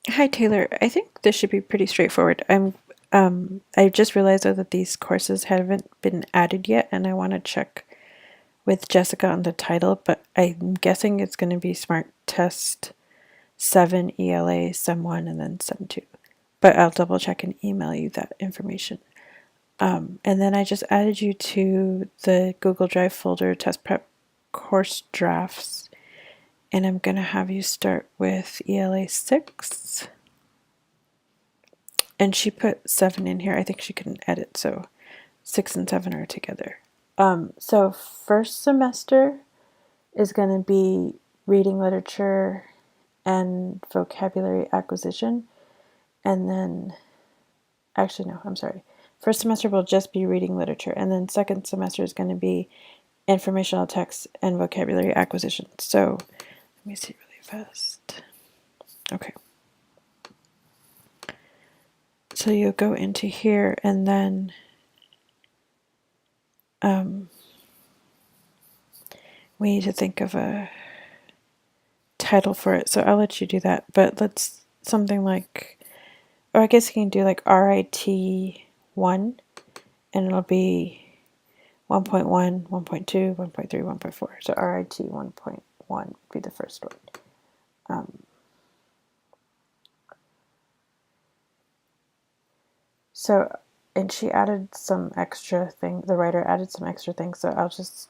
Hi Taylor, I think this should be pretty straightforward. I just realized though that these courses haven't been added yet and I want to check with Jessica on the title, but I'm guessing it's going to be Smart Test 7 ELA Sem 1 and then Sem 2. But I'll double check and email you that information. And then I just added you to the Google Drive folder test prep course drafts, and I'm going to have you start with ELA 6. And she put 7 in here. I think she couldn't edit, so 6 and 7 are together. So first semester is going to be reading literature and vocabulary acquisition. And then, actually, no, I'm sorry. First semester will just be reading literature. And then second semester is going to be informational text and vocabulary acquisition. So let me see really fast. Okay. So you'll go into here and then we need to think of a title for it. So I'll let you do that. But let's something like, or I guess you can do like RIT1 and it'll be 1.1, 1.2, 1.3, 1.4. So RIT 1.1 would be the first one. So, and she added some extra thing, the writer added some extra things, so I'll just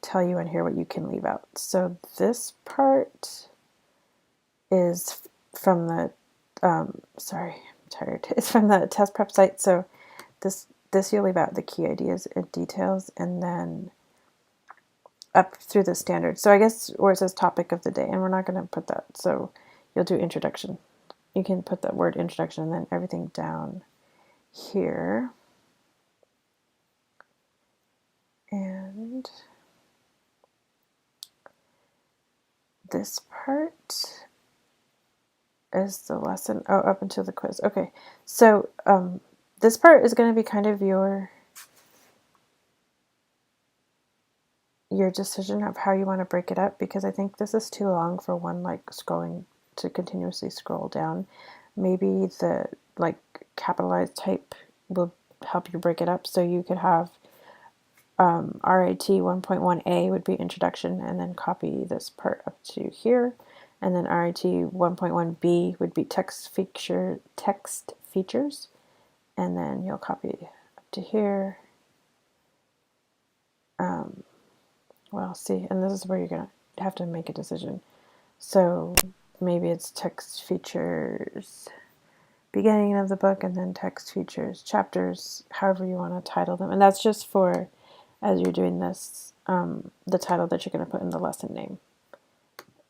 tell you in here what you can leave out. So this part is from the, sorry, I'm tired. It's from the test prep site. So this you'll leave out the key ideas and details, and then up through the standard. So I guess where it says topic of the day, and we're not going to put that. So you'll do introduction. You can put that word introduction and then everything down here. And this part is the lesson. Oh, up until the quiz. Okay. So this part is going to be kind of your decision of how you want to break it up, because I think this is too long for one like scrolling to continuously scroll down. Maybe the like capitalized type will help you break it up, so you could have RIT 1.1a would be introduction, and then copy this part up to here, and then RIT 1.1b would be text features, and then you'll copy up to here. Well, see, and this is where you're going to have to make a decision. So maybe it's text features beginning of the book, and then text features chapters, however you want to title them. And that's just for, as you're doing this, the title that you're going to put in the lesson name.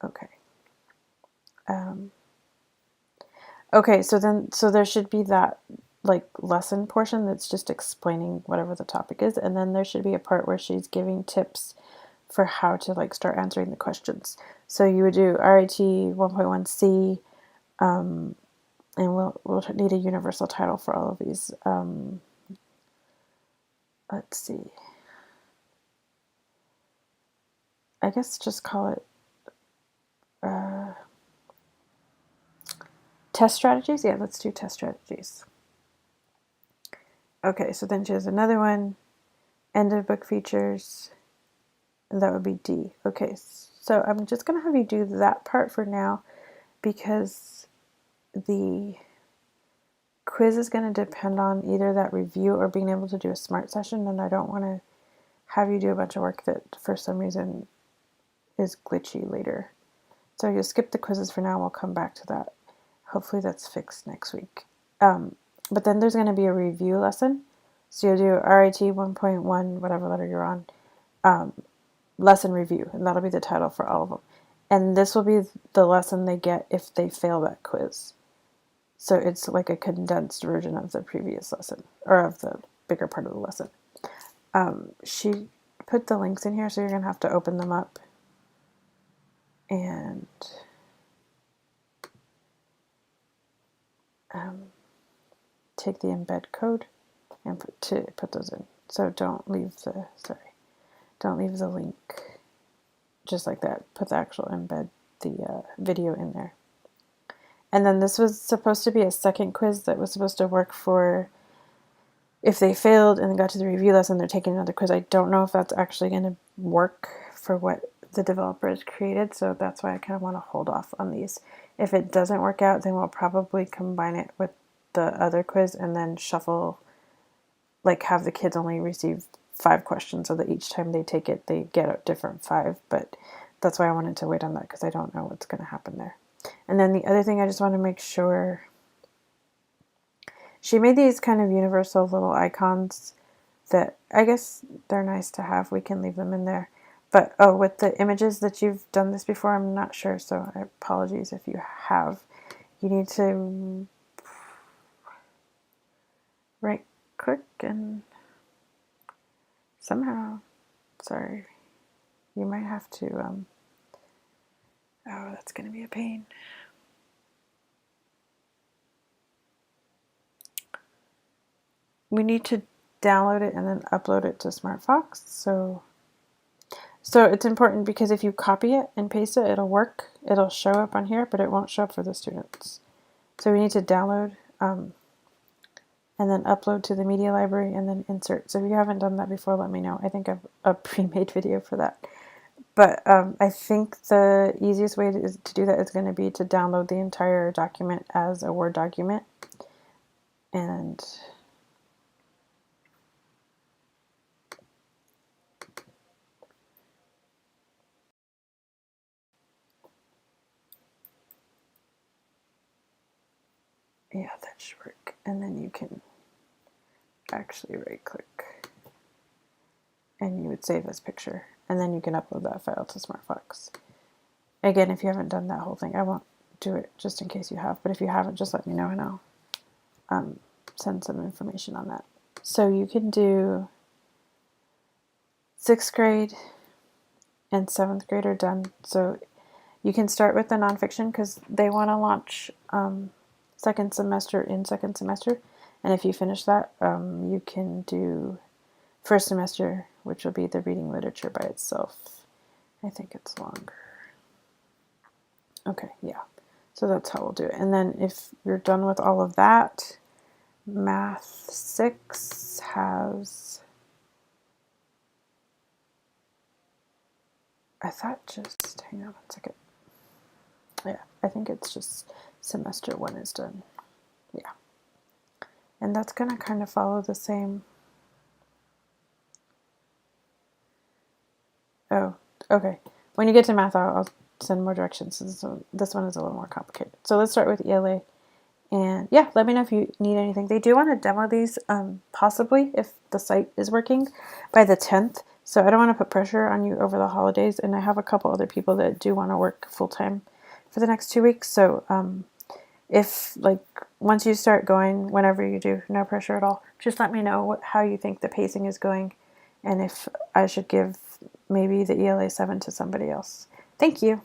Okay. Okay, so there should be that like lesson portion that's just explaining whatever the topic is, and then there should be a part where she's giving tips for how to like start answering the questions. So you would do RIT 1.1c, and we'll need a universal title for all of these. Let's see. I guess just call it test strategies. Yeah, let's do test strategies. Okay, so then she has another one, end of book features, and that would be D. Okay, so I'm just going to have you do that part for now, because the quiz is going to depend on either that review or being able to do a smart session, and I don't want to have you do a bunch of work that for some reason is glitchy later. So you'll skip the quizzes for now. We'll come back to that. Hopefully that's fixed next week. But then there's going to be a review lesson. So you'll do RIT 1.1, whatever letter you're on, lesson review, and that'll be the title for all of them. And this will be the lesson they get if they fail that quiz. So it's like a condensed version of the previous lesson, or of the bigger part of the lesson. She put the links in here, so you're going to have to open them up and take the embed code and put those in. So don't leave the link just like that. Put the actual embed, the video in there. And then this was supposed to be a second quiz that was supposed to work for if they failed and got to the review lesson, they're taking another quiz. I don't know if that's actually going to work for what the developer has created, so that's why I kind of want to hold off on these. If it doesn't work out, then we'll probably combine it with the other quiz and then shuffle, like have the kids only receive 5 questions so that each time they take it, they get a different 5. But that's why I wanted to wait on that, because I don't know what's going to happen there. And then the other thing, I just want to make sure, she made these kind of universal little icons that I guess they're nice to have. We can leave them in there. But oh, with the images that you've done this before, I'm not sure, so apologies if you have. You need to right click and somehow, sorry, you might have to, oh, that's going to be a pain. We need to download it and then upload it to SmartFox. So it's important, because if you copy it and paste it, it'll work. It'll show up on here, but it won't show up for the students. So we need to download and then upload to the media library and then insert. So if you haven't done that before, let me know. I think I've a pre-made video for that. But I think the easiest way to do that is going to be to download the entire document as a Word document. And yeah, that should work. And then you can actually right click and you would save this picture, and then you can upload that file to SmartFox. Again, if you haven't done that whole thing, I won't do it just in case you have, but if you haven't, just let me know and I'll send some information on that. So you can do 6th grade and 7th grade are done. So you can start with the nonfiction, because they want to launch second semester in second semester. And if you finish that, you can do first semester, which will be the reading literature by itself. I think it's longer. Okay, yeah. So that's how we'll do it. And then if you're done with all of that, Math 6 has, I thought just, hang on 1 second. Yeah, I think it's just semester 1 is done. Yeah. And that's going to kind of follow the same. Oh, okay. When you get to math, I'll send more directions. This one is a little more complicated. So let's start with ELA. And yeah, let me know if you need anything. They do want to demo these, possibly, if the site is working, by the 10th. So I don't want to put pressure on you over the holidays. And I have a couple other people that do want to work full-time for the next 2 weeks. So if, like, once you start going, whenever you do, no pressure at all, just let me know how you think the pacing is going, and if I should give maybe the ELA 7 to somebody else. Thank you.